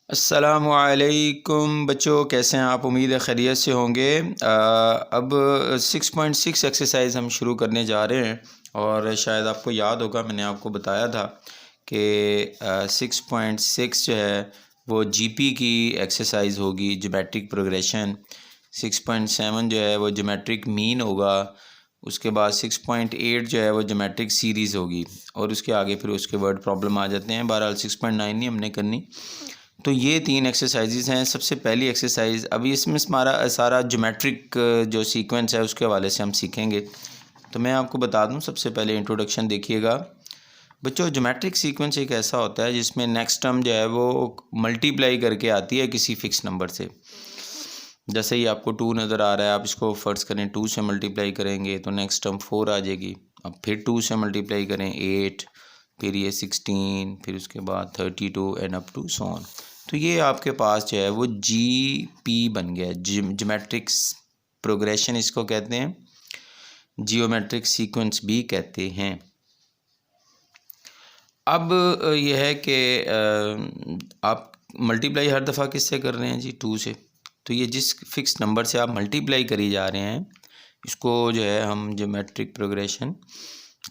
अस्सलामुअलैकुम बच्चों, कैसे हैं आप? उम्मीद है खैरियत से होंगे। अब 6.6 एक्सरसाइज हम शुरू करने जा रहे हैं और शायद आपको याद होगा मैंने आपको बताया था कि 6.6 जो है वो जीपी की एक्सरसाइज होगी, ज्योमेट्रिक प्रोग्रेशन। 6.7 जो है वो ज्योमेट्रिक मीन होगा। उसके बाद 6.8 जो है वो ज्योमेट्रिक सीरीज़ होगी और उसके आगे फिर उसके वर्ड प्रॉब्लम आ जाते हैं। बहरहाल 6.9 नहीं हमने करनी। तो ये 3 एक्सरसाइजेज़ हैं। सबसे पहली एक्सरसाइज अभी इसमें हमारा सारा ज्योमेट्रिक जो सीक्वेंस है उसके हवाले से हम सीखेंगे। तो मैं आपको बता दूं, सबसे पहले इंट्रोडक्शन देखिएगा बच्चों। ज्योमेट्रिक सीक्वेंस एक ऐसा होता है जिसमें नेक्स्ट टर्म जो है वो मल्टीप्लाई करके आती है किसी फिक्स नंबर से। जैसे ही आपको 2 नज़र आ रहा है, आप इसको फ़र्ज़ करें 2 से मल्टीप्लाई करेंगे तो नेक्स्ट टर्म 4 आ जाएगी। अब फिर 2 से मल्टीप्लाई करें 8, फिर ये 16, फिर उसके बाद 32 and up to so on. तो ये आपके पास जो है वो जीपी बन गया। ज्योमेट्रिक्स प्रोग्रेशन इसको कहते हैं, जियोमेट्रिक सीक्वेंस भी कहते हैं। अब यह है कि आप मल्टीप्लाई हर दफ़ा किससे कर रहे हैं जी? 2 से। तो ये जिस फिक्स नंबर से आप मल्टीप्लाई करी जा रहे हैं इसको जो है हम ज्योमेट्रिक प्रोग्रेशन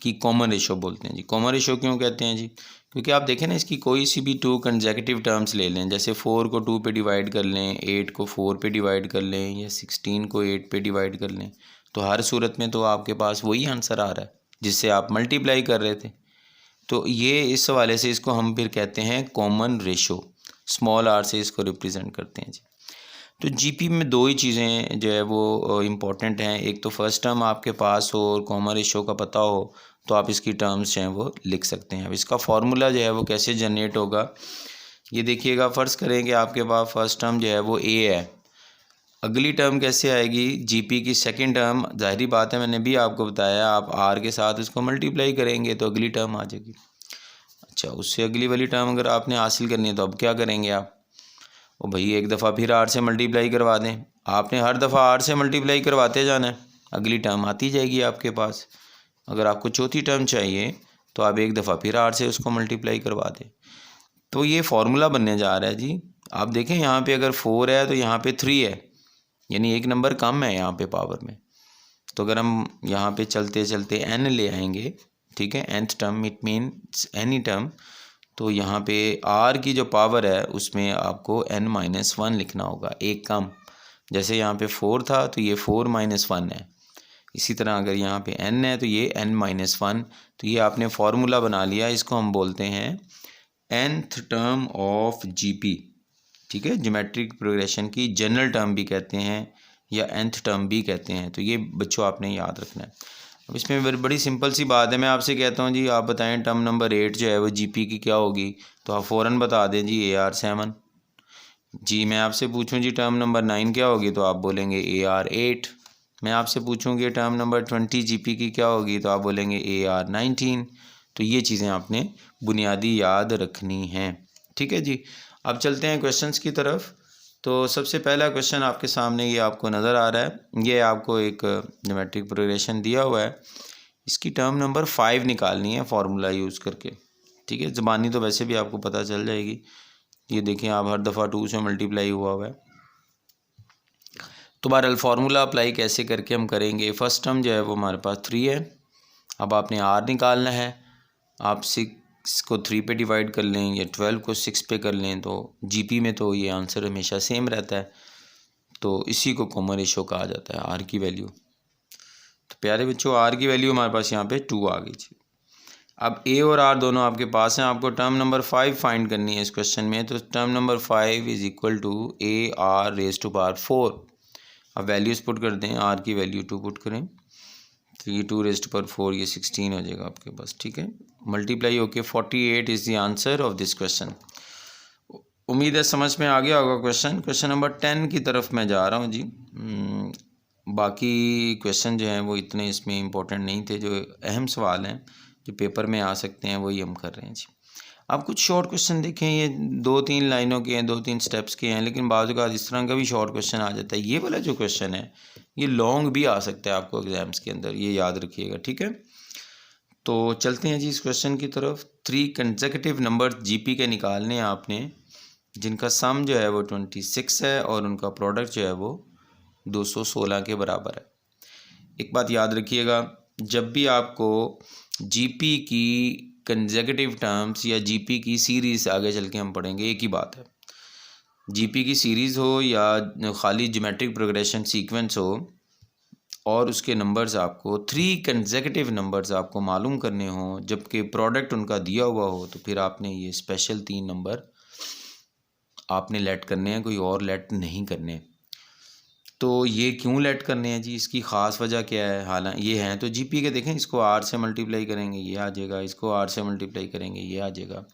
की कॉमन रेशो बोलते हैं जी। कॉमन रेशो क्यों कहते हैं जी? क्योंकि आप देखें ना, इसकी कोई सी भी 2 कंसेक्यूटिव टर्म्स ले लें, जैसे 4 को 2 पे डिवाइड कर लें, 8 को 4 पे डिवाइड कर लें या 16 को 8 पे डिवाइड कर लें, तो हर सूरत में तो आपके पास वही आंसर आ रहा है जिससे आप मल्टीप्लाई कर रहे थे। तो ये इस हवाले से इसको हम फिर कहते हैं कॉमन रेशो, स्मॉल आर से इसको रिप्रेजेंट करते हैं जी। तो जीपी में 2 ही चीज़ें जो है वो इम्पॉर्टेंट हैं। एक तो फर्स्ट टर्म आपके पास हो और कॉमन रेशो का पता हो तो आप इसकी टर्म्स जो हैं वो लिख सकते हैं। अब इसका फार्मूला जो है वो कैसे जनरेट होगा ये देखिएगा। फ़र्ज़ करें कि आपके पास फर्स्ट टर्म जो है वो ए है, अगली टर्म कैसे आएगी? जीपी की सेकंड टर्म, ज़ाहिरी बात है मैंने भी आपको बताया, आप आर के साथ उसको मल्टीप्लाई करेंगे तो अगली टर्म आ जाएगी। अच्छा, उससे अगली वाली टर्म अगर आपने हासिल करनी है तो अब क्या करेंगे आप? ओ भाई, एक दफ़ा फिर आर से मल्टीप्लाई करवा दें। आपने हर दफ़ा आर से मल्टीप्लाई करवाते जाना है, अगली टर्म आती जाएगी आपके पास। अगर आपको चौथी टर्म चाहिए तो आप एक दफ़ा फिर आर से उसको मल्टीप्लाई करवा दें। तो ये फार्मूला बनने जा रहा है जी। आप देखें यहाँ पे अगर 4 है तो यहाँ पे 3 है, यानी एक नंबर कम है यहाँ पे पावर में। तो अगर हम यहाँ पे चलते चलते n ले आएंगे, ठीक है, nth term, it means any term, तो यहाँ पे r की जो पावर है उसमें आपको n-1 लिखना होगा, एक कम। जैसे यहाँ पे 4 था तो ये 4-1 है। इसी तरह अगर यहाँ पे n है तो ये n-1। तो ये आपने फार्मूला बना लिया, इसको हम बोलते हैं nth टर्म ऑफ जीपी, ठीक है। ज्योमेट्रिक प्रोग्रेशन की जनरल टर्म भी कहते हैं या nth टर्म भी कहते हैं। तो ये बच्चों आपने याद रखना है। अब इसमें बड़ी सिंपल सी बात है, मैं आपसे कहता हूँ जी आप बताएं टर्म नंबर 8 जो है वो जीपी की क्या होगी, तो आप फ़ौरन बता दें जी AR7। जी मैं आपसे पूछूं जी टर्म नंबर 9 क्या होगी तो आप बोलेंगे AR8। मैं आपसे पूछूं कि टर्म नंबर 20 जीपी की क्या होगी तो आप बोलेंगे AR19। तो ये चीज़ें आपने बुनियादी याद रखनी हैं, ठीक है जी। अब चलते हैं क्वेश्चंस की तरफ। तो सबसे पहला क्वेश्चन आपके सामने ये आपको नज़र आ रहा है, ये आपको एक ज्योमेट्रिक प्रोग्रेशन दिया हुआ है, इसकी टर्म नंबर 5 निकालनी है फार्मूला यूज़ करके, ठीक है। ज़बानी तो वैसे भी आपको पता चल जाएगी। ये देखें आप हर दफ़ा 2 से मल्टीप्लाई हुआ है। तो बहरहाल फार्मूला अप्लाई कैसे करके हम करेंगे? फर्स्ट टर्म जो है वो हमारे पास 3 है। अब आपने आर निकालना है। आप 6 को 3 पे डिवाइड कर लें या 12 को 6 पे कर लें, तो जीपी में तो ये आंसर हमेशा सेम रहता है। तो इसी को कॉमन रेशो कहा जाता है, आर की वैल्यू। तो प्यारे बच्चों, आर की वैल्यू हमारे पास यहाँ पे 2 आ गई जी। अब ए और आर दोनों आपके पास हैं, आपको टर्म नंबर 5 फाइंड करनी है इस क्वेश्चन में। तो term number 5 is equal to a r raise to power 4। अब वैल्यूज़ पुट कर दें, आर की वैल्यू 2 पुट करें तो ये 2 रेज टू पावर 4, ये 16 हो जाएगा आपके पास, ठीक है। मल्टीप्लाई होके 48 is the answer of this question. उम्मीद है समझ में आ गया होगा क्वेश्चन। क्वेश्चन नंबर 10 की तरफ मैं जा रहा हूँ जी। बाकी क्वेश्चन जो हैं वो इतने इसमें इम्पोर्टेंट नहीं थे, जो अहम सवाल हैं जो पेपर में आ सकते हैं वही हम कर रहे हैं जी। आप कुछ शॉर्ट क्वेश्चन देखें, ये 2-3 लाइनों के हैं, 2-3 स्टेप्स के हैं, लेकिन बाज़ औक़ात इस तरह का भी शॉर्ट क्वेश्चन आ जाता है। ये वाला जो क्वेश्चन है ये लॉन्ग भी आ सकता है आपको एग्ज़ाम्स के अंदर, ये याद रखिएगा, ठीक है। तो चलते हैं जी इस क्वेश्चन की तरफ। 3 कंसेक्यूटिव नंबर जीपी के निकालने हैं आपने। जिनका सम जो है वो 26 है और उनका प्रोडक्ट जो है वो 216 के बराबर है। एक बात याद रखिएगा, जब भी आपको जीपी की कंसेक्यूटिव टर्म्स या जीपी की सीरीज़ आगे चल के हम पढ़ेंगे, एक ही बात है, जीपी की सीरीज़ हो या खाली ज्योमेट्रिक प्रोग्रेशन सीक्वेंस हो और उसके नंबर्स आपको 3 कंसेक्यूटिव नंबर्स आपको मालूम करने हों जबकि प्रोडक्ट उनका दिया हुआ हो, तो फिर आपने ये स्पेशल 3 नंबर आपने लेट करने हैं, कोई और लेट नहीं करने। तो ये क्यों लेट करने हैं जी, इसकी ख़ास वजह क्या है? हालांकि ये हैं तो जीपी के, देखें इसको आर से मल्टीप्लाई करेंगे ये आ जाएगा, इसको आर से मल्टीप्लाई करेंगे ये आ जाएगा।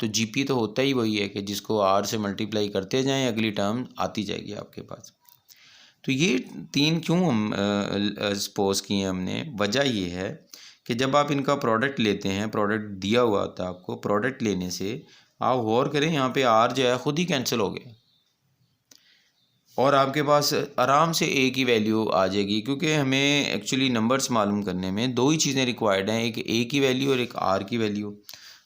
तो जीपी तो होता ही वही है कि जिसको आर से मल्टीप्लाई करते जाएं अगली टर्म आती जाएगी आपके पास। तो ये 3 क्यों हम सपोज किए हमने, वजह ये है कि जब आप इनका प्रोडक्ट लेते हैं, प्रोडक्ट दिया हुआ होता है आपको, प्रोडक्ट लेने से आप गौर करें यहाँ पे आर जो है ख़ुद ही कैंसिल हो गया और आपके पास आराम से ए की वैल्यू आ जाएगी, क्योंकि हमें एक्चुअली नंबर्स मालूम करने में दो ही चीज़ें रिक्वायर्ड हैं, एक ए की वैल्यू और एक आर की वैल्यू।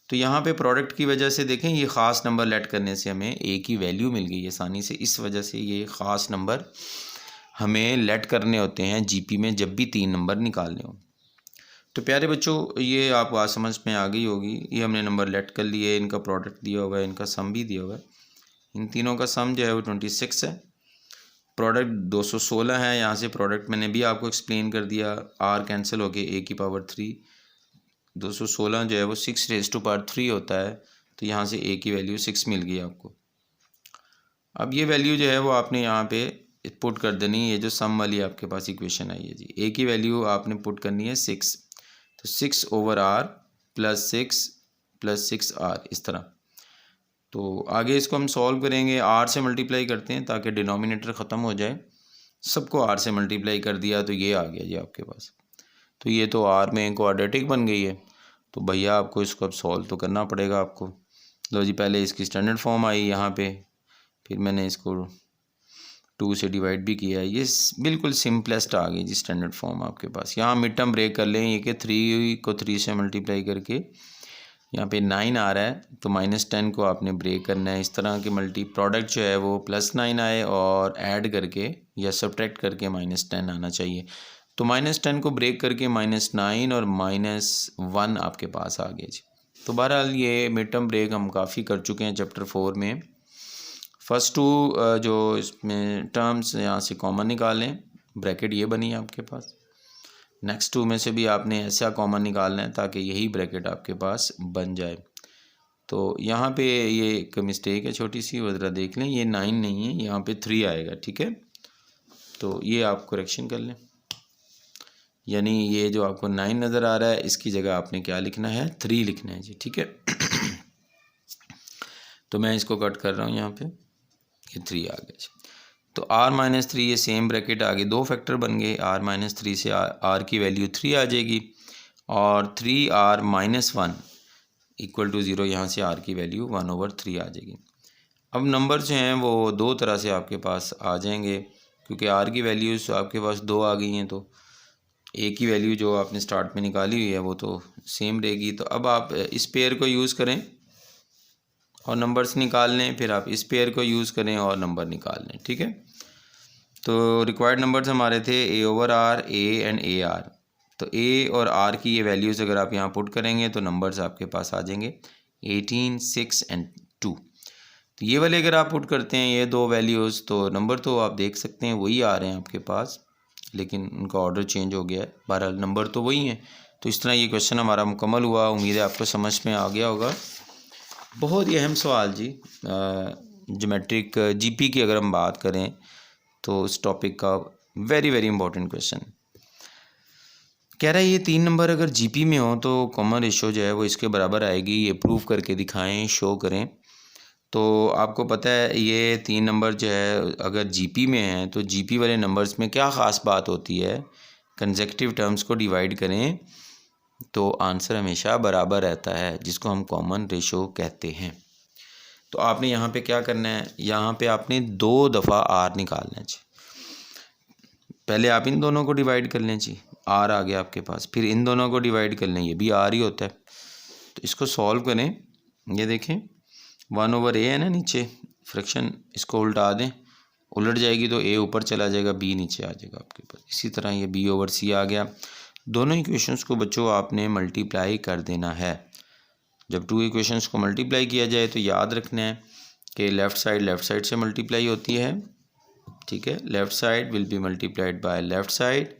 तो यहाँ पे प्रोडक्ट की वजह से देखें ये ख़ास नंबर लेट करने से हमें ए की वैल्यू मिल गई आसानी से, इस वजह से ये ख़ास नंबर हमें लेट करने होते हैं जीपी में जब भी 3 नंबर निकालने हो। तो प्यारे बच्चों, ये आपको आज समझ में आ गई होगी, ये हमने नंबर लेट कर लिए, इनका प्रोडक्ट दिया हुआ है, इनका सम भी दिया हुआ है, इन तीनों का सम जो है वो 26 है, प्रोडक्ट 216 है। यहाँ से प्रोडक्ट मैंने भी आपको एक्सप्लेन कर दिया, आर कैंसिल हो गए ए की पावर 3, 216 जो है वो 6⁻³ होता है, तो यहाँ से ए की वैल्यू 6 मिल गई आपको। अब ये वैल्यू जो है वो आपने यहाँ पे पुट कर देनी है, ये जो सम वाली आपके पास इक्वेशन आई है जी, ए की वैल्यू आपने पुट करनी है 6, तो 6/r + 6 इस तरह। तो आगे इसको हम सॉल्व करेंगे, आर से मल्टीप्लाई करते हैं ताकि डिनोमिनेटर ख़त्म हो जाए, सबको आर से मल्टीप्लाई कर दिया तो ये आ गया जी आपके पास। तो ये तो आर में क्वाड्रेटिक बन गई है, तो भैया आपको इसको अब सॉल्व तो करना पड़ेगा आपको। लो जी, पहले इसकी स्टैंडर्ड फॉर्म आई यहाँ पे, फिर मैंने इसको 2 से डिवाइड भी किया है, ये बिल्कुल सिंपलेस्ट आ गई जी स्टैंडर्ड फॉर्म आपके पास। यहाँ मिड टर्म ब्रेक कर लें, ये कि 3 को 3 से मल्टीप्लाई करके यहाँ पे 9 आ रहा है, तो -10 को आपने ब्रेक करना है इस तरह कि मल्टी प्रोडक्ट जो है वो +9 आए और ऐड करके या सब्ट्रैक्ट करके -10 आना चाहिए। तो -10 को ब्रेक करके -9 और -1 आपके पास आ गया जी। तो बहरहाल ये मिड टर्म ब्रेक हम काफ़ी कर चुके हैं चैप्टर 4 में। फर्स्ट 2 जो इसमें टर्म्स यहाँ से कॉमन निकालें, ब्रैकेट ये बनी है आपके पास, नेक्स्ट 2 में से भी आपने ऐसा कॉमन निकालना है ताकि यही ब्रैकेट आपके पास बन जाए। तो यहाँ पे ये एक मिस्टेक है छोटी सी, वो ज़रा देख लें, ये 9 नहीं है, यहाँ पे 3 आएगा, ठीक है। तो ये आप करेक्शन कर लें, यानी ये जो आपको 9 नज़र आ रहा है इसकी जगह आपने क्या लिखना है, 3 लिखना है जी, ठीक है। तो मैं इसको कट कर रहा हूँ यहाँ पे, ये 3 आ गया जी। तो r-3 ये सेम ब्रैकेट आ गई, 2 फैक्टर बन गए, r-3 से r की वैल्यू 3 आ जाएगी और 3r-1 = 0, यहाँ से r की वैल्यू 1/3 आ जाएगी। अब नंबर जो हैं वो दो तरह से आपके पास आ जाएंगे, क्योंकि r की वैल्यूज़ आपके पास 2 आ गई हैं, तो a की वैल्यू जो आपने स्टार्ट में निकाली हुई है वो तो सेम रहेगी। तो अब आप इस पेयर को यूज़ करें और नंबर्स निकाल लें, फिर आप इस पेयर को यूज़ करें और नंबर निकाल लें, ठीक है। तो रिक्वायर्ड नंबर्स हमारे थे a/r, a एंड ar। तो a और r की ये वैल्यूज़ अगर आप यहाँ पुट करेंगे तो नंबर्स आपके पास आ जाएंगे 18, 6 एंड 2। तो ये वाले अगर आप पुट करते हैं ये 2 वैल्यूज़, तो नंबर तो आप देख सकते हैं वही आ रहे हैं आपके पास, लेकिन उनका ऑर्डर चेंज हो गया है, बहरहाल नंबर तो वही हैं। तो इस तरह ये क्वेश्चन हमारा मुकम्मल हुआ, उम्मीद है आपको समझ में आ गया होगा। बहुत ही अहम सवाल जी, ज्योमेट्रिक जीपी की अगर हम बात करें तो इस टॉपिक का वेरी इंपॉर्टेंट क्वेश्चन कह रहा है ये 3 नंबर अगर जीपी में हो तो कॉमन रेशो जो है वो इसके बराबर आएगी, ये प्रूव करके दिखाएं, शो करें। तो आपको पता है ये 3 नंबर जो है अगर जीपी में हैं तो जीपी वाले नंबर्स में क्या ख़ास बात होती है, कंसेक्यूटिव टर्म्स को डिवाइड करें तो आंसर हमेशा बराबर रहता है, जिसको हम कॉमन रेशो कहते हैं। तो आपने यहाँ पे क्या करना है, यहाँ पे आपने 2 दफ़ा आर निकालना है जी। पहले आप इन दोनों को डिवाइड कर लें जी, आर आ गया आपके पास, फिर इन दोनों को डिवाइड कर लें, ये भी आर ही होता है। तो इसको सॉल्व करें, ये देखें 1/a है ना नीचे, फ्रैक्शन इसको उल्टा दें, उलट जाएगी तो ए ऊपर चला जाएगा, बी नीचे आ जाएगा आपके पास। इसी तरह ये बी ओवर सी आ गया। दोनों इक्वेशंस को बच्चों आपने मल्टीप्लाई कर देना है। जब टू इक्वेशंस को मल्टीप्लाई किया जाए तो याद रखना है कि लेफ़्ट साइड से मल्टीप्लाई होती है, ठीक है। Left side will be multiplied by left side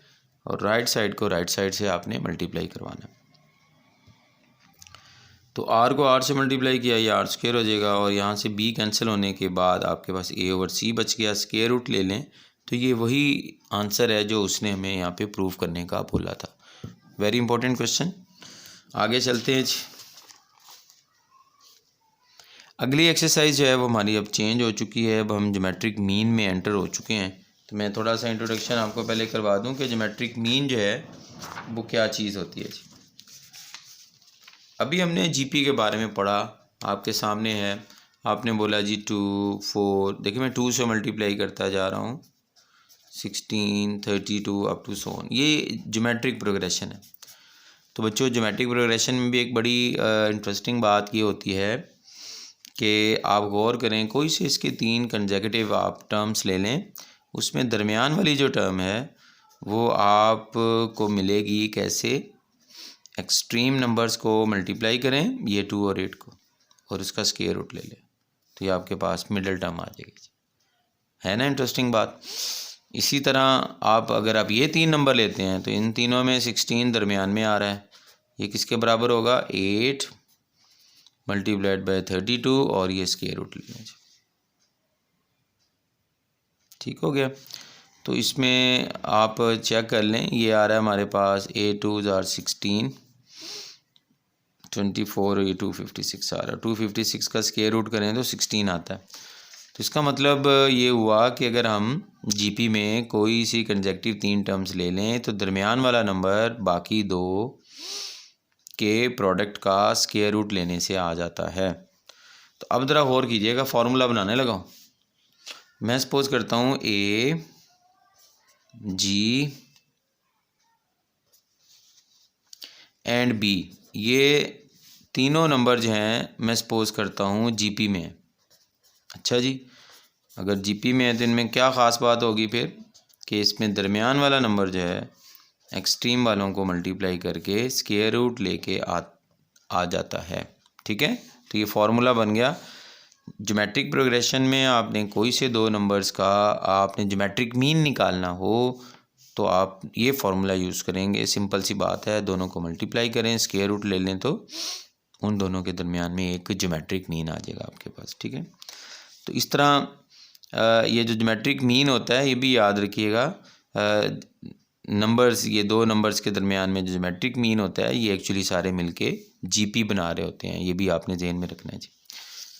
और राइट साइड को राइट साइड से आपने मल्टीप्लाई करवाना है। तो आर को आर से मल्टीप्लाई किया, ये आर स्क्वायर हो जाएगा और यहाँ से बी कैंसिल होने के बाद आपके पास ए ओवर सी बच गया। स्क्वायर रूट ले लें तो ये वही आंसर है जो उसने हमें यहाँ पे प्रूव करने का बोला था। Very important question. आगे चलते हैं जी। अगली एक्सरसाइज जो है वो हमारी अब चेंज हो चुकी है। अब हम ज्योमेट्रिक मीन में एंटर हो चुके हैं। तो मैं थोड़ा सा इंट्रोडक्शन आपको पहले करवा दूं कि ज्योमेट्रिक मीन जो है वो क्या चीज़ होती है जी। अभी हमने जीपी के बारे में पढ़ा, आपके सामने है। आपने बोला जी 2 4, देखिए मैं 2 से मल्टीप्लाई करता जा रहा हूँ, 16 32 अप टू सो ऑन। ये ज्योमेट्रिक प्रोग्रेशन है। तो बच्चों ज्योमेट्रिक प्रोग्रेशन में भी एक बड़ी इंटरेस्टिंग बात ये होती है कि आप गौर करें, कोई से इसके 3 कंसेक्यूटिव आप टर्म्स ले लें, उसमें दरमियान वाली जो टर्म है वो आपको मिलेगी कैसे? एक्सट्रीम नंबर्स को मल्टीप्लाई करें, ये 2 और 8 को, और इसका स्क्वायर रूट ले लें तो ये आपके पास मिडल टर्म आ जाएगी। है ना इंटरेस्टिंग बात। इसी तरह आप अगर आप ये 3 नंबर लेते हैं तो इन तीनों में 16 दरमियान में आ रहा है, ये किसके बराबर होगा? 8 मल्टीप्लाइड बाय 32 और ये स्क्वायर रूट ले लें। ठीक हो गया। तो इसमें आप चेक कर लें, ये आ रहा है हमारे पास A 2s are 16 24 और ये 256 आ रहा है। 256 का स्क्वायर रूट करें तो 16 आता है। तो इसका मतलब ये हुआ कि अगर हम जीपी में कोई सी कंसेक्यूटिव 3 टर्म्स ले लें तो दरमियान वाला नंबर बाकी 2 के प्रोडक्ट का स्क्वायर रूट लेने से आ जाता है। तो अब ज़रा गौर कीजिएगा, फार्मूला बनाने लगा। मैं सपोज करता हूँ ए जी एंड बी, ये तीनों नंबर जो हैं मैं सपोज करता हूँ जीपी में। अच्छा जी, अगर जीपी में है तो इनमें क्या ख़ास बात होगी फिर कि इसमें दरमियान वाला नंबर जो है एक्सट्रीम वालों को मल्टीप्लाई करके स्क्वायर रूट लेके आ जाता है। ठीक है, तो ये फार्मूला बन गया। ज्योमेट्रिक प्रोग्रेशन में आपने कोई से 2 नंबर्स का आपने ज्योमेट्रिक मीन निकालना हो तो आप ये फार्मूला यूज़ करेंगे। सिंपल सी बात है, दोनों को मल्टीप्लाई करें, स्क्वायर रूट ले लें तो उन दोनों के दरमियान में एक ज्योमेट्रिक मीन आ जाएगा आपके पास। ठीक है, तो इस तरह ये जो ज्योमेट्रिक मीन होता है ये भी याद रखिएगा। नंबर्स, ये 2 नंबर्स के दरमियान में जो ज्योमेट्रिक मीन होता है ये एक्चुअली सारे मिलके जीपी बना रहे होते हैं। ये भी आपने ध्यान में रखना है जी।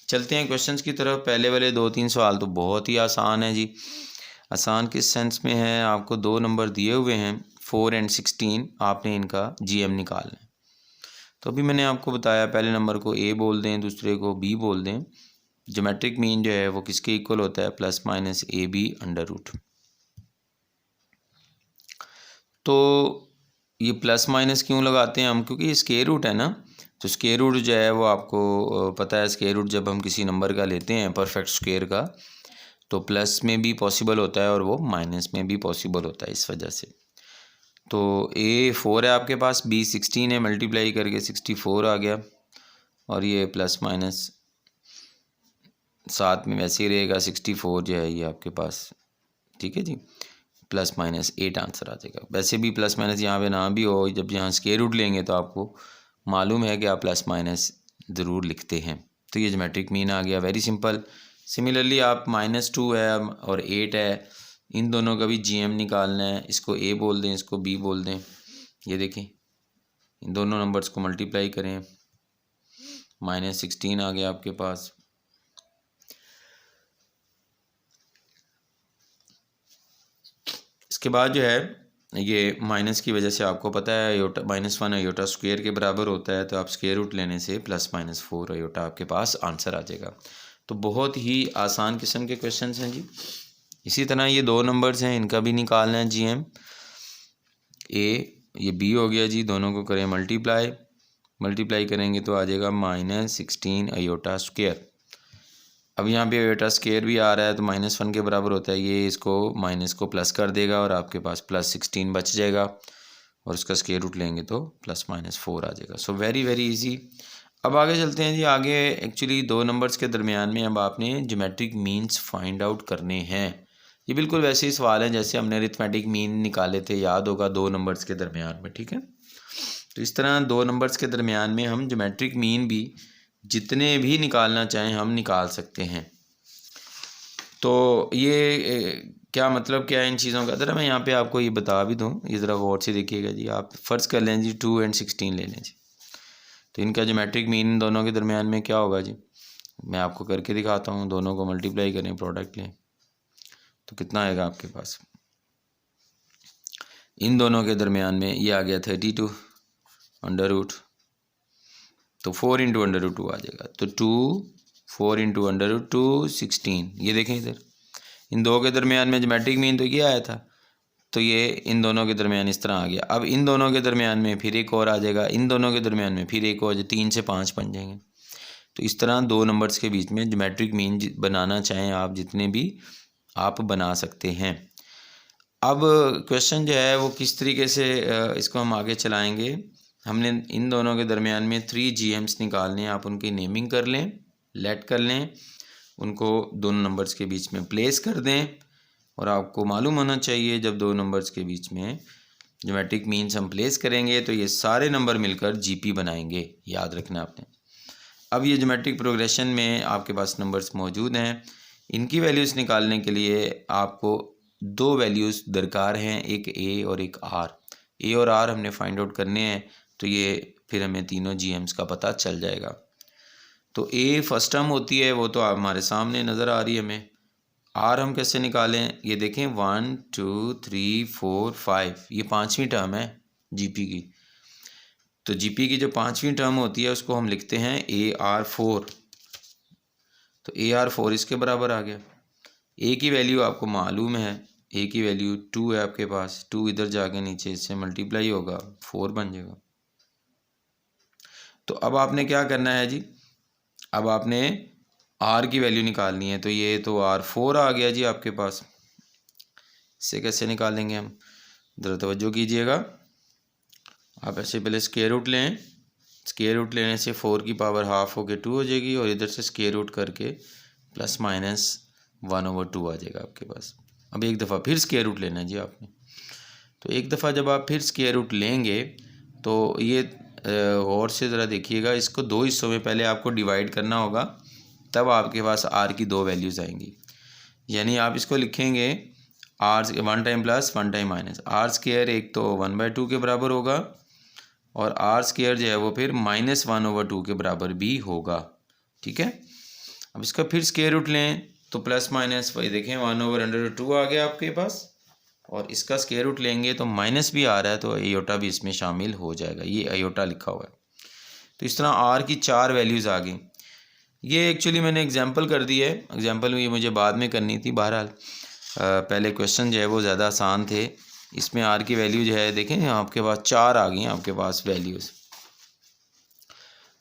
चलते हैं क्वेश्चंस की तरफ। पहले वाले 2-3 सवाल तो बहुत ही आसान है जी। आसान किस सेंस में है? आपको 2 नंबर दिए हुए हैं 4 और 16, आपने इनका जीएम निकालना है। तो अभी मैंने आपको बताया, पहले नंबर को ए बोल दें, दूसरे को बी बोल दें। ज्योमेट्रिक मीन जो है वो किसके इक्वल होता है? Plus minus a b under root. तो ये प्लस माइनस क्यों लगाते हैं हम? क्योंकि ये स्क्वायर रूट है ना, तो स्क्वायर रूट जो है वो आपको पता है, स्क्वायर रूट जब हम किसी नंबर का लेते हैं परफेक्ट स्क्वायर का, तो प्लस में भी पॉसिबल होता है और वो माइनस में भी पॉसिबल होता है, इस वजह से। तो ए 4 है आपके पास, बी 16 है, मल्टीप्लाई करके 64 आ गया, और ये प्लस माइनस साथ में वैसे ही रहेगा, 64 जो है ये आपके पास। ठीक है जी, प्लस माइनस 8 आंसर आ जाएगा। वैसे भी प्लस माइनस यहाँ पे ना भी हो, जब यहाँ स्क्वायर रूट लेंगे तो आपको मालूम है कि आप प्लस माइनस ज़रूर लिखते हैं। तो ये ज्योमेट्रिक मीन आ गया, वेरी सिंपल। सिमिलरली आप -2 है और 8 है, इन दोनों का भी जीएम निकालना है। इसको ए बोल दें, इसको बी बोल दें। ये देखें, इन दोनों नंबर्स को मल्टीप्लाई करें, -16 आ गया आपके पास। इसके बाद जो है ये माइनस की वजह से आपको पता है अयोटा -1 अयोटा स्क्वायर के बराबर होता है, तो आप स्क्वायर रूट लेने से +-4 अयोटा आपके पास आंसर आ जाएगा। तो बहुत ही आसान किस्म के क्वेश्चन हैं जी। इसी तरह ये 2 नंबर्स हैं, इनका भी निकालना है जीएम। ए, ये बी हो गया जी, दोनों को करें मल्टीप्लाई करेंगे तो आ जाएगा -16 अयोटा स्क्वायर। अब यहाँ पे बेटा स्केयर भी आ रहा है तो -1 के बराबर होता है, ये इसको माइनस को प्लस कर देगा और आपके पास +16 बच जाएगा और उसका स्केयर रूट लेंगे तो +-4 आ जाएगा। So very very easy. अब आगे चलते हैं जी। आगे एक्चुअली दो नंबर्स के दरमियान में अब आपने ज्योमेट्रिक मीन्स फाइंड आउट करने हैं। ये बिल्कुल वैसे ही सवाल है जैसे हमने अरिथमेटिक मीन निकाले थे, याद होगा, दो नंबर्स के दरमियान में, ठीक है। तो इस तरह दो नंबर्स के दरमियान में हम ज्योमेट्रिक मीन भी जितने भी निकालना चाहें हम निकाल सकते हैं। तो ये क्या मतलब क्या है इन चीज़ों का, ज़रा मैं यहाँ पे आपको ये बता भी दूँ, ये ज़रा गौर से देखिएगा जी। आप फ़र्ज़ कर लें जी 2 और 16 ले लें जी, तो इनका ज्योमेट्रिक मीन दोनों के दरमियान में क्या होगा जी, मैं आपको करके दिखाता हूँ। दोनों को मल्टीप्लाई करें, प्रोडक्ट लें, तो कितना आएगा आपके पास। इन दोनों के दरमियान में ये आ गया 32 अंडर रूट, तो 4 × अंडर रूट 2 आ जाएगा। तो 2 4 × अंडर रूट 2 16। ये देखें इधर इन दो के दरमियान में ज्योमेट्रिक मीन तो ये आया था, तो ये इन दोनों के दरमियान इस तरह आ गया। अब इन दोनों के दरमियान में फिर एक और आ जाएगा, इन दोनों के दरमियान में फिर एक और, 3 से 5 बन जाएंगे। तो इस तरह दो नंबर्स के बीच में ज्योमेट्रिक मीन बनाना चाहें आप जितने भी आप बना सकते हैं। अब क्वेश्चन जो है वो किस तरीके से इसको हम आगे चलाएंगे। हमने इन दोनों के दरमियान में 3 GMs निकालने हैं। आप उनकी नेमिंग कर लें, लेट कर लें, उनको दोनों नंबर्स के बीच में प्लेस कर दें। और आपको मालूम होना चाहिए जब दो नंबर्स के बीच में ज्योमेट्रिक मीन्स हम प्लेस करेंगे तो ये सारे नंबर मिलकर GP बनाएंगे, याद रखना आपने। अब ये ज्योमेट्रिक प्रोग्रेशन में आपके पास नंबर्स मौजूद हैं। इनकी वैल्यूज़ निकालने के लिए आपको दो वैल्यूज़ दरकार हैं, एक A और एक R। A और R हमने फाइंड आउट करने हैं, तो ये फिर हमें तीनों GMs का पता चल जाएगा। तो A फर्स्ट टर्म होती है, वो तो हमारे सामने नज़र आ रही है हमें। R हम कैसे निकालें, ये देखें 1 2 3 4 5, ये पाँचवीं टर्म है GP की। तो GP की जो पाँचवीं टर्म होती है उसको हम लिखते हैं AR4। तो AR4 इसके बराबर आ गया। A की वैल्यू आपको मालूम है, A की वैल्यू 2 है आपके पास। 2 इधर जाके नीचे इससे मल्टीप्लाई होगा, 4 बन जाएगा। तो अब आपने क्या करना है जी, अब आपने R की वैल्यू निकालनी है। तो ये तो R4 आ गया जी आपके पास। इससे कैसे निकालेंगे हम, ज़रा तवज्जो कीजिएगा। आप ऐसे पहले स्क्वायर रूट लें, स्क्वायर रूट लेने से 4 की पावर हाफ होके 2 हो जाएगी और इधर से स्क्वायर रूट करके +-1/2 आ जाएगा आपके पास। अब एक दफ़ा फिर स्क्वायर रूट लेना है जी आपने। तो एक दफ़ा जब आप फिर स्क्वायर रूट लेंगे तो ये गौर से ज़रा देखिएगा, इसको दो हिस्सों में पहले आपको डिवाइड करना होगा, तब आपके पास R की दो वैल्यूज़ आएंगी। यानी आप इसको लिखेंगे R 1 time plus 1 time minus. R square एक तो 1/2 के बराबर होगा और R स्क्वायर जो है वो फिर -1/2 के बराबर भी होगा, ठीक है। अब इसका फिर स्क्वायर रूट लें तो प्लस माइनस वही देखें 1/√2 आ गया आपके पास, और इसका स्क्वायर रूट लेंगे तो माइनस भी आ रहा है तो आयोटा भी इसमें शामिल हो जाएगा, ये आयोटा लिखा हुआ है। तो इस तरह R की 4 वैल्यूज़ आ गई। ये एक्चुअली मैंने एग्जांपल कर दी है, एग्जांपल ये मुझे बाद में करनी थी। बहरहाल पहले क्वेश्चन जो है वो ज़्यादा आसान थे। इसमें R की वैल्यू जो है देखें आपके पास 4 आ गई हैं आपके पास वैल्यूज़।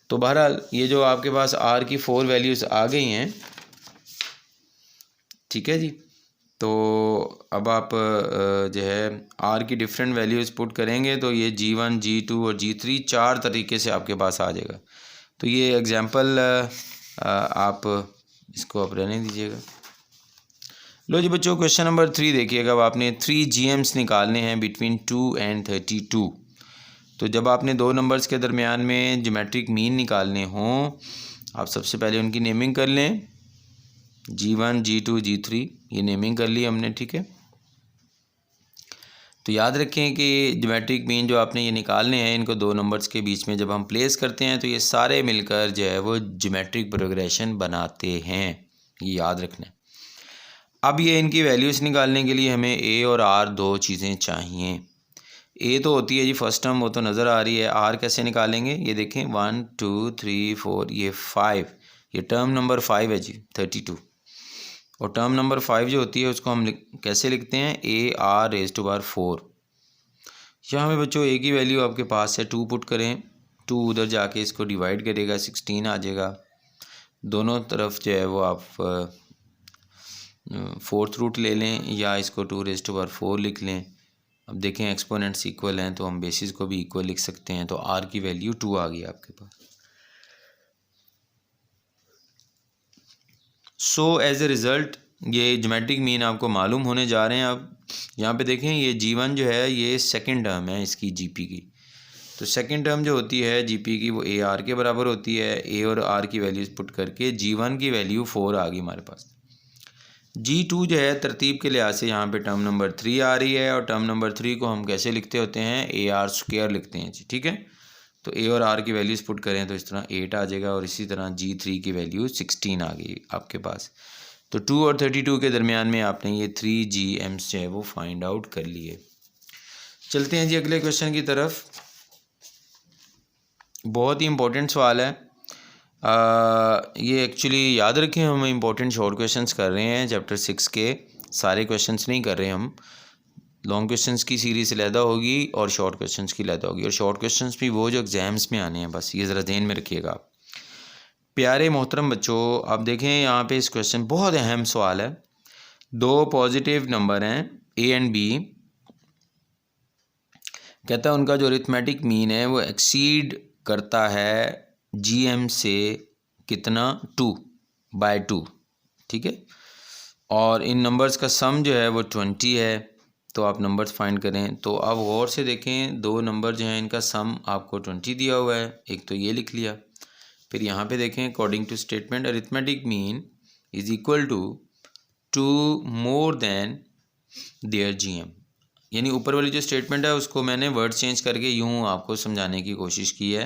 तो बहरहाल ये जो आपके पास R की 4 वैल्यूज़ आ गई हैं, ठीक है जी। तो अब आप जो है R की डिफरेंट वैल्यूज़ पुट करेंगे तो ये G1 G2 और G3 चार तरीके से आपके पास आ जाएगा। तो ये एग्जांपल आप इसको आप रहने दीजिएगा। लो जी बच्चों, क्वेश्चन नंबर 3 देखिएगा। अब आपने 3 GMs निकालने हैं बिटवीन 2 and 32। तो जब आपने दो नंबर्स के दरमियान में ज्योमेट्रिक मीन निकालने हों, आप सबसे पहले उनकी नेमिंग कर लें, G1 G2 G3, ये नेमिंग कर ली हमने, ठीक है। तो याद रखें कि ज्योमेट्रिक मीन जो आपने ये निकालने हैं, इनको दो नंबर्स के बीच में जब हम प्लेस करते हैं तो ये सारे मिलकर जो है वो ज्योमेट्रिक प्रोग्रेशन बनाते हैं, ये याद रखना है। अब ये इनकी वैल्यूज़ निकालने के लिए हमें A और R दो चीज़ें चाहिए। A तो होती है जी फर्स्ट टर्म, वो तो नज़र आ रही है। R कैसे निकालेंगे, ये देखें 1 2 3 4, ये 5, ये टर्म नंबर 5 है जी 32। और टर्म नंबर 5 जो होती है उसको हम कैसे लिखते हैं, AR⁴। यहाँ पे बच्चों A की वैल्यू आपके पास है 2 पुट करें, 2 उधर जाके इसको डिवाइड करेगा 16 आ जाएगा। दोनों तरफ जो है वो आप फोर्थ रूट ले लें या इसको 2⁴ लिख लें। अब देखें एक्सपोनेंट्स इक्वल हैं तो हम बेसिस को भी इक्वल लिख सकते हैं, तो आर की वैल्यू 2 आ गई आपके पास। सो एज ए रिज़ल्ट ये ज्योमेट्रिक मीन आपको मालूम होने जा रहे हैं। अब यहाँ पे देखें ये G1 जो है ये सेकंड टर्म है इसकी GP की। तो सेकंड टर्म जो होती है GP की वो AR के बराबर होती है। A और R की वैल्यूज़ पुट करके G1 की वैल्यू 4 आ गई हमारे पास। G2 जो है तरतीब के लिहाज से यहाँ पे टर्म नंबर 3 आ रही है, और टर्म नंबर 3 को हम कैसे लिखते होते हैं, AR² लिखते हैं जी, ठीक है। तो A और R की वैल्यूज़ पुट करें तो इस तरह 8 आ जाएगा, और इसी तरह G3 की वैल्यू 16 आ गई आपके पास। तो 2 और 32 के दरमियान में आपने ये 3 GMs जो है वो फाइंड आउट कर लिए। चलते हैं जी अगले क्वेश्चन की तरफ। बहुत ही इंपॉर्टेंट सवाल है। ये एक्चुअली याद रखें हम इंपॉर्टेंट शॉर्ट क्वेश्चंस कर रहे हैं चैप्टर 6 के, सारे क्वेश्चंस नहीं कर रहे हम। लॉन्ग क्वेश्चंस की सीरीज़ अलहदा होगी और शॉर्ट क्वेश्चंस की अलहदा होगी, और शॉर्ट क्वेश्चंस भी वो जो एग्ज़ाम्स में आने हैं, बस ये ज़रा ध्यान में रखिएगा आप। प्यारे मोहतरम बच्चों, आप देखें यहाँ पे इस क्वेश्चन बहुत अहम सवाल है। दो पॉजिटिव नंबर हैं A एंड B, कहता है उनका जो अरिथमेटिक मीन है वो एक्सीड करता है GM से कितना, 2/2, ठीक है। और इन नंबर्स का सम जो है वो 20 है। तो आप नंबर्स फाइंड करें। तो आप गौर से देखें, दो नंबर जो हैं इनका सम आपको 20 दिया हुआ है, एक तो ये लिख लिया। फिर यहाँ पे देखें according to statement arithmetic mean is equal to more than their GM, यानी ऊपर वाली जो स्टेटमेंट है उसको मैंने वर्ड चेंज करके यूँ आपको समझाने की कोशिश की है।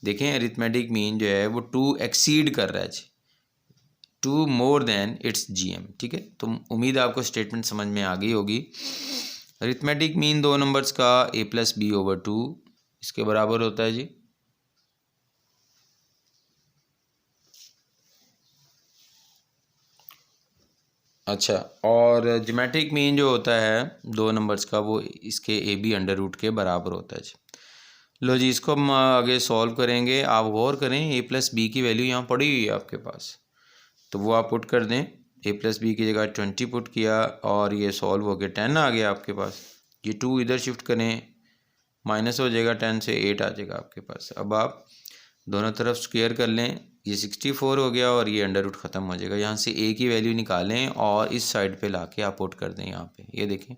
देखें अरिथमेटिक मीन जो है वो 2 एक्सीड कर रहा है जी, 2 मोर देन इट्स GM, ठीक है। तो उम्मीद आपको स्टेटमेंट समझ में आ गई होगी। अरिथमेटिक मीन दो नंबर्स का A+B/2 इसके बराबर होता है जी। अच्छा, और ज्योमेट्रिक मीन जो होता है दो नंबर्स का वो इसके AB√√ के बराबर होता है जी। लो जी, इसको हम आगे सॉल्व करेंगे। आप गौर करें A+B की वैल्यू यहाँ पड़ी हुई है आपके पास, तो वो आप पुट कर दें। A+B की जगह 20 पुट किया और ये सॉल्व हो गया, 10 आ गया आपके पास। ये 2 इधर शिफ्ट करें, माइनस हो जाएगा, 10 से 8 आ जाएगा आपके पास। अब आप दोनों तरफ स्क्वायर कर लें, ये 64 हो गया और ये अंडर रूट ख़त्म हो जाएगा। यहाँ से A की वैल्यू निकालें और इस साइड पे लाके आप पुट कर दें। यहाँ पे ये देखें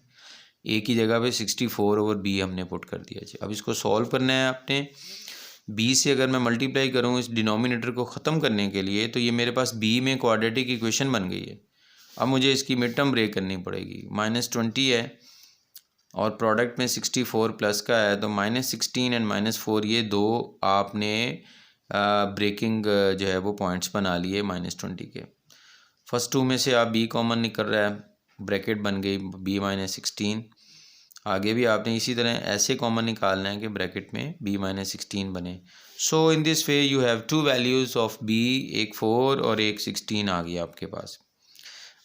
A की जगह पे 64/B हमने पुट कर दिया जी। अब इसको सॉल्व करना है आपने। B से अगर मैं मल्टीप्लाई करूँ इस डिनोमिनेटर को ख़त्म करने के लिए, तो ये मेरे पास B में क्वाड्रेटिक इक्वेशन बन गई है। अब मुझे इसकी मिड टर्म ब्रेक करनी पड़ेगी। -20 है और प्रोडक्ट में 64 प्लस का है, तो -16 एंड -4 ये दो आपने ब्रेकिंग जो है वो पॉइंट्स बना लिए -20 के। फर्स्ट 2 में से आप B कॉमन निकल रहा है, ब्रैकेट बन गई B-16। आगे भी आपने इसी तरह ऐसे कॉमन निकालना है कि ब्रैकेट में B-16 बने। So in this way you have 2 values of B, एक 4 और एक 16 आ गई आपके पास।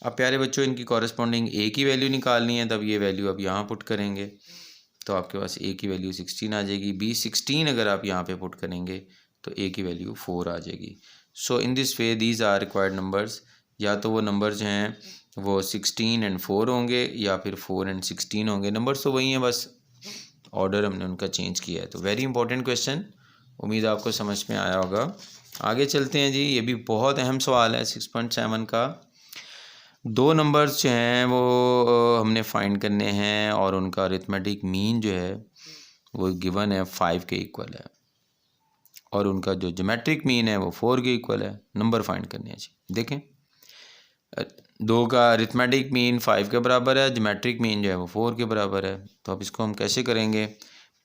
अब प्यारे बच्चों इनकी कॉरेस्पॉन्डिंग A की वैल्यू निकालनी है, तब ये वैल्यू अब यहाँ पुट करेंगे तो आपके पास A की वैल्यू 16 आ जाएगी। B16 अगर आप यहाँ पे पुट करेंगे तो A की वैल्यू 4 आ जाएगी। So in this way these are required numbers. या तो वो नंबर्स हैं वो 16 एंड 4 होंगे या फिर 4 एंड 16 होंगे। नंबर्स तो वही हैं, बस ऑर्डर हमने उनका चेंज किया है। तो वेरी इंपॉर्टेंट क्वेश्चन, उम्मीद आपको समझ में आया होगा। आगे चलते हैं जी, ये भी बहुत अहम सवाल है 6.7 का। दो नंबर्स जो हैं वो हमने फाइंड करने हैं और उनका अरिथमेटिक मीन जो है वो गिवन है 5 के इक्वल है, और उनका जो ज्योमेट्रिक मीन है वो 4 के इक्वल है। नंबर फाइंड करने हैं जी। देखें दो का अरिथमेटिक मीन 5 के बराबर है, ज्योमेट्रिक मीन जो है वो 4 के बराबर है। तो अब इसको हम कैसे करेंगे,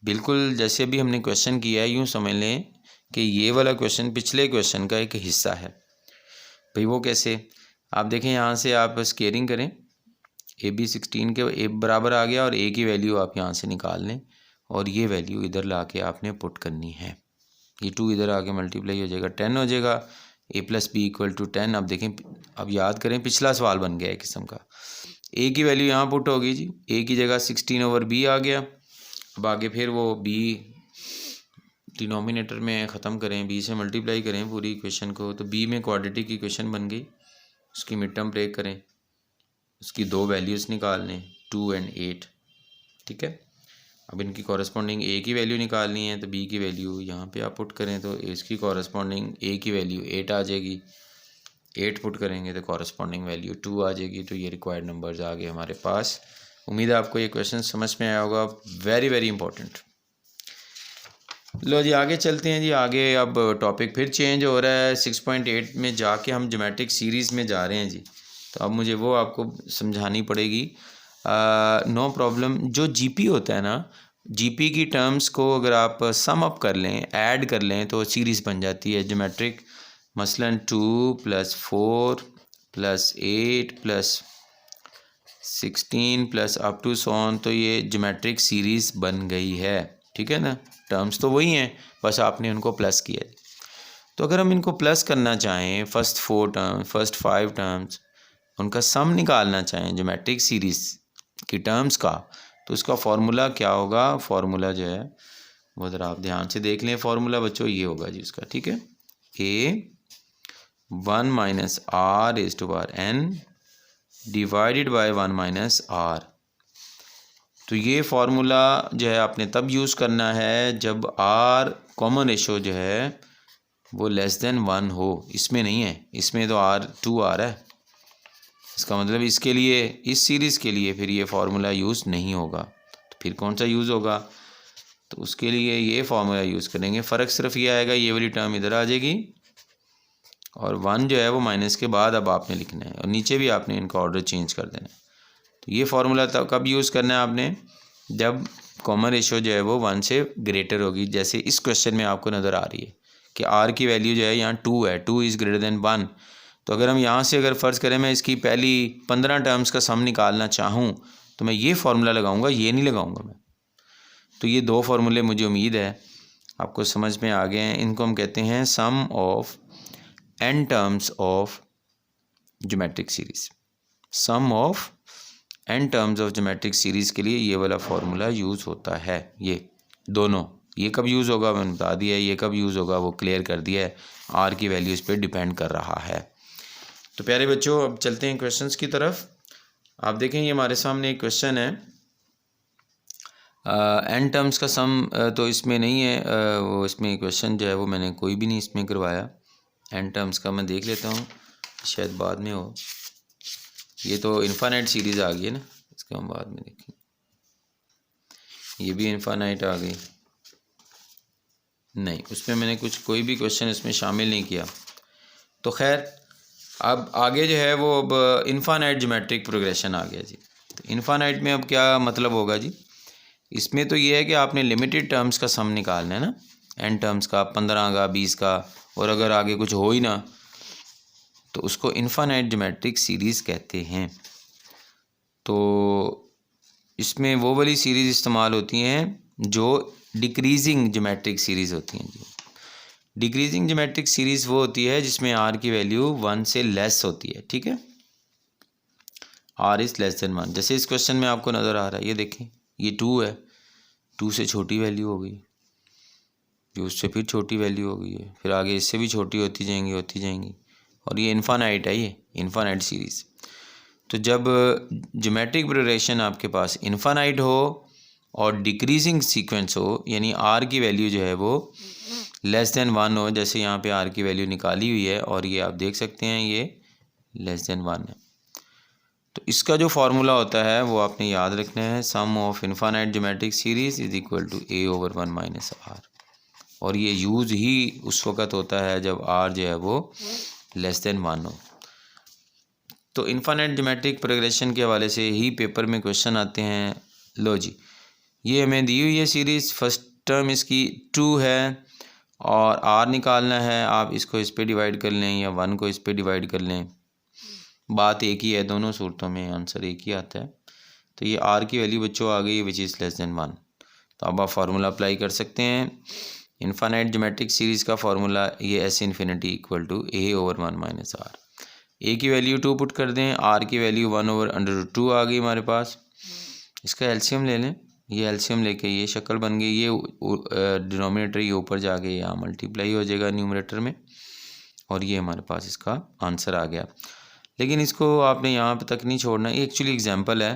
बिल्कुल जैसे अभी हमने क्वेश्चन किया है यूँ समझ लें कि ये वाला क्वेश्चन पिछले क्वेश्चन का एक हिस्सा है। भाई वो कैसे, आप देखें यहाँ से आप स्केयरिंग करें, AB16 के A बराबर आ गया और A की वैल्यू आप यहाँ से निकाल लें और ये वैल्यू इधर ला के आपने पुट करनी है। ये 2 इधर आके मल्टीप्लाई हो जाएगा, 10 हो जाएगा। A+B = 10। अब देखें, अब याद करें पिछला सवाल बन गया है किस्म का। A की वैल्यू यहाँ पुट होगी जी, A की जगह 16/B आ गया। अब आगे फिर वो B डिनोमिनेटर में ख़त्म करें, बी से मल्टीप्लाई करें पूरी इक्वेशन को, तो बी में क्वाड्रेटिक इक्वेशन बन गई। उसकी मिड टर्म ब्रेक करें, उसकी दो वैल्यूज़ निकाल लें 2 और 8, ठीक है। अब इनकी कॉरस्पॉन्डिंग ए की वैल्यू निकालनी है, तो बी की वैल्यू यहाँ पे आप पुट करें तो इसकी कॉरस्पॉन्डिंग ए की वैल्यू 8 आ जाएगी। 8 पुट करेंगे तो कॉरस्पॉन्डिंग वैल्यू 2 आ जाएगी। तो ये रिक्वायर्ड नंबर्स आ गए हमारे पास। उम्मीद है आपको ये क्वेश्चन समझ में आया होगा, वेरी वेरी इंपॉर्टेंट। लो जी आगे चलते हैं जी। आगे अब टॉपिक फिर चेंज हो रहा है, 6.8 में जाके हम ज्योमेट्रिक सीरीज़ में जा रहे हैं जी। तो अब मुझे वो आपको समझानी पड़ेगी। No problem. जो जीपी होता है ना, जीपी की टर्म्स को अगर आप सम अप कर लें, ऐड कर लें, तो सीरीज़ बन जाती है ज्योमेट्रिक। मसलन 2 + 4 + 8 + 16 + अप टू सो ऑन, तो ये ज्योमेट्रिक सीरीज़ बन गई है, ठीक है ना। टर्म्स तो वही हैं, बस आपने उनको प्लस किया। तो अगर हम इनको प्लस करना चाहें, फर्स्ट 4 टर्म्स, फर्स्ट 5 टर्म्स, उनका सम निकालना चाहें ज्योमेट्रिक सीरीज़ की टर्म्स का, तो उसका फार्मूला क्या होगा? फार्मूला जो है वो ज़रा आप ध्यान से देख लें। फार्मूला बच्चों ये होगा जी उसका, ठीक है। a1 - r⁴n divided by 1 - r। तो ये फार्मूला जो है आपने तब यूज़ करना है जब r कॉमन रेशो जो है वो <1 हो। इसमें नहीं है, इसमें तो r2 आ रहा है। इसका मतलब इसके लिए, इस सीरीज़ के लिए फिर ये फार्मूला यूज़ नहीं होगा। तो फिर कौन सा यूज़ होगा? तो उसके लिए ये फार्मूला यूज़ करेंगे। फ़र्क सिर्फ ये आएगा, ये वाली टर्म इधर आ जाएगी और 1 जो है वो माइनस के बाद अब आपने लिखना है, और नीचे भी आपने इनका ऑर्डर चेंज कर देना है। तो ये फार्मूला तब कब यूज़ करना है आपने? जब कॉमन रेशो जो है वो 1 से ग्रेटर होगी। जैसे इस क्वेश्चन में आपको नज़र आ रही है कि r की वैल्यू जो है यहाँ 2 है, 2 इज़ ग्रेटर देन 1। तो अगर हम यहाँ से अगर फ़र्ज़ करें मैं इसकी पहली 15 टर्म्स का सम निकालना चाहूँ तो मैं ये फार्मूला लगाऊंगा, ये नहीं लगाऊंगा मैं। तो ये दो फार्मूले मुझे उम्मीद है आपको समझ में आ गए हैं। इनको हम कहते हैं sum of n terms of geometric series. Sum of n terms of geometric series के लिए ये वाला फार्मूला यूज़ होता है। ये दोनों, ये कब यूज़ होगा मैंने बता दिया है, ये कब यूज़ होगा वो क्लियर कर दिया है। r की वैल्यूज़ पे डिपेंड कर रहा है। तो प्यारे बच्चों अब चलते हैं क्वेश्चंस की तरफ। आप देखें ये हमारे सामने एक क्वेश्चन है, n टर्म्स का सम तो इसमें नहीं है, वो इसमें क्वेश्चन जो है वो मैंने कोई भी नहीं इसमें करवाया। n टर्म्स का मैं देख लेता हूँ, शायद बाद में हो। ये तो इन्फानाइट सीरीज़ आ गई है ना, इसको हम बाद में देखें। ये भी इन्फानाइट आ गई, नहीं उसमें मैंने कोई भी क्वेश्चन इसमें शामिल नहीं किया। तो खैर अब आगे जो है वो अब इन्फानाइट ज्योमेट्रिक प्रोग्रेशन आ गया जी। तो इन्फानाइट में अब क्या मतलब होगा जी? इसमें तो ये है कि आपने लिमिटेड टर्म्स का सम निकालना है ना, n टर्म्स का, 15 का, 20 का, और अगर आगे कुछ हो ही ना तो उसको इन्फानाइट ज्योमेट्रिक सीरीज़ कहते हैं। तो इसमें वो वाली सीरीज़ इस्तेमाल होती हैं जो डिक्रीजिंग ज्योमेट्रिक सीरीज़ होती हैं जी। डिक्रीजिंग ज्योमेट्रिक सीरीज़ वो होती है जिसमें r की वैल्यू 1 से लेस होती है, ठीक है। r is <1। जैसे इस क्वेश्चन में आपको नज़र आ रहा है, ये देखें ये 2 है, 2 से छोटी वैल्यू हो गई, ये उससे फिर छोटी वैल्यू हो गई है, फिर आगे इससे भी छोटी होती जाएंगी, और ये इन्फानाइट है, ये इन्फानाइट सीरीज़। तो जब ज्योमेट्रिक प्रोग्रेशन आपके पास इन्फानाइट हो और डिक्रीजिंग सीक्वेंस हो, यानी r की वैल्यू जो है वो <1 हो, जैसे यहाँ पे r की वैल्यू निकाली हुई है और ये आप देख सकते हैं ये <1 है। तो इसका जो फार्मूला होता है वो आपने याद रखना है, sum of infinite geometric series is equal to a/1 - r। और ये यूज़ ही उस वक़्त होता है जब r जो है वो <1 हो। तो इन्फानाइट ज्योमेट्रिक प्रोग्रेशन के हवाले से ही पेपर में क्वेश्चन आते हैं। लो जी ये हमें दी हुई है सीरीज़, फर्स्ट टर्म इसकी 2 है और r निकालना है। आप इसको इस पे डिवाइड कर लें या 1 को इस पे डिवाइड कर लें, बात एक ही है, दोनों सूरतों में आंसर एक ही आता है। तो ये r की वैल्यू बच्चों आ गई विच इज़ <1। तो अब आप फार्मूला अप्लाई कर सकते हैं। इन्फानाइट ज्योमेट्रिक सीरीज़ का फार्मूला ये s infinity equal to a/1 - r। a की वैल्यू 2 पुट कर दें, r की वैल्यू 1/√2 आ गई हमारे पास। इसका एलसीएम ले लें, ये एलसीएम लेके ये शक्ल बन गई, ये डिनोमिनेटर ये ऊपर जाके यहाँ मल्टीप्लाई हो जाएगा न्यूमरेटर में, और ये हमारे पास इसका आंसर आ गया। लेकिन इसको आपने यहाँ पे तक नहीं छोड़ना, ये एक्चुअली एग्जांपल है।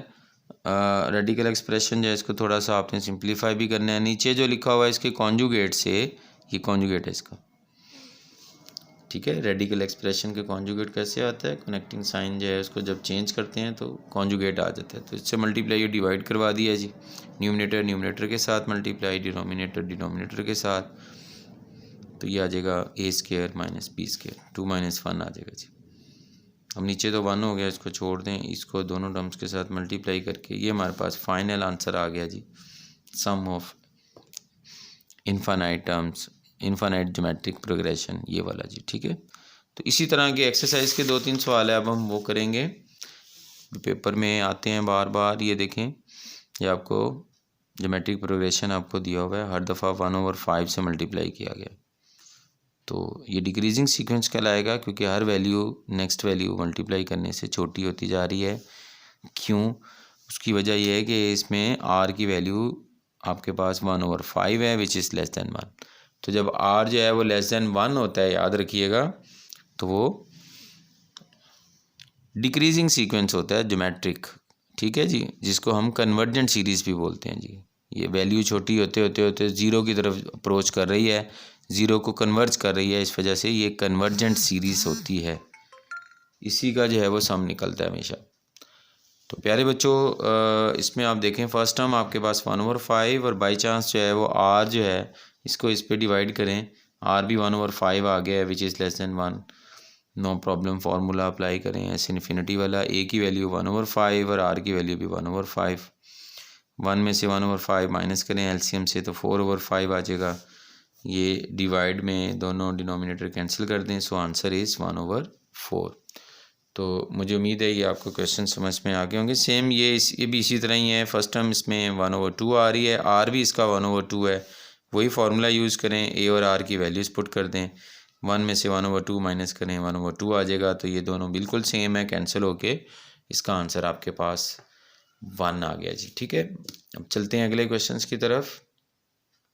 रेडिकल एक्सप्रेशन जो है इसको थोड़ा सा आपने सिंप्लीफाई भी करना है। नीचे जो लिखा हुआ है इसके कॉन्जुगेट से, ये कॉन्जुगेट है इसका, ठीक है। रेडिकल एक्सप्रेशन के कॉन्जुगेट कैसे आता है, कनेक्टिंग साइन जो है उसको जब चेंज करते हैं तो कॉन्जुगेट आ जाता है। तो इससे मल्टीप्लाई डिवाइड करवा दिया जी, न्यूमरेटर न्यूमरेटर के साथ मल्टीप्लाई, डिनोमिनेटर डिनोमिनेटर के साथ, तो ये आ जाएगा ए स्क्वायर माइनस बी स्क्वायर, 2 - 1 आ जाएगा जी। अब नीचे तो 1 हो गया, इसको छोड़ दें, इसको दोनों टर्म्स के साथ मल्टीप्लाई करके ये हमारे पास फाइनल आंसर आ गया जी, sum of infinite terms, infinite geometric progression, ये वाला जी, ठीक है। तो इसी तरह के एक्सरसाइज के 2-3 सवाल है, अब हम वो करेंगे, पेपर में आते हैं बार बार। ये देखें, ये आपको ज्योमेट्रिक प्रोग्रेशन आपको दिया हुआ है, हर दफ़ा 1/5 से मल्टीप्लाई किया गया, तो ये डिक्रीजिंग सीक्वेंस कहलाएगा, क्योंकि हर वैल्यू नेक्स्ट वैल्यू मल्टीप्लाई करने से छोटी होती जा रही है। क्यों? उसकी वजह यह है कि इसमें आर की वैल्यू आपके पास 1/5 है, विच इज़ लेस दैन 1। तो जब आर जो है वो लेस दैन 1 होता है, याद रखिएगा, तो वो डिक्रीजिंग सीक्वेंस होता है ज्योमेट्रिक, ठीक है जी, जिसको हम कन्वर्जेंट सीरीज़ भी बोलते हैं जी। ये वैल्यू छोटी होते होते होते ज़ीरो की तरफ अप्रोच कर रही है, ज़ीरो को कन्वर्ज कर रही है, इस वजह से ये कन्वर्जेंट सीरीज़ होती है, इसी का जो है वो सम निकलता है हमेशा। तो प्यारे बच्चों, इसमें आप देखें फर्स्ट टर्म आपके पास 1/5, और बाई चांस जो है वो आर जो है इसको इस पे डिवाइड करें, आर भी 1/5 आ गया है, which is less than 1, no problem, formula apply करें ऐसे इन्फिनिटी वाला, ए की वैल्यू 1/5 और आर की वैल्यू भी 1/5, 1 में से 1/5 माइनस करें एलसीएम से, तो 4/5 आ जाएगा। ये डिवाइड में दोनों डिनोमिनेटर कैंसिल कर दें, सो आंसर इज़ 1/4। तो मुझे उम्मीद है ये आपको क्वेश्चन समझ में आ गए होंगे। सेम ये भी इसी तरह ही है, फर्स्ट टर्म इसमें 1/2 आ रही है, आर भी इसका 1/2 है, वही फार्मूला यूज़ करें, ए और आर की वैल्यूज़ पुट कर दें, 1 में से 1/2 माइनस करें, 1/2 आ जाएगा। तो ये दोनों बिल्कुल सेम है, कैंसिल होके इसका आंसर आपके पास 1 आ गया जी, ठीक है। अब चलते हैं अगले क्वेश्चन की तरफ।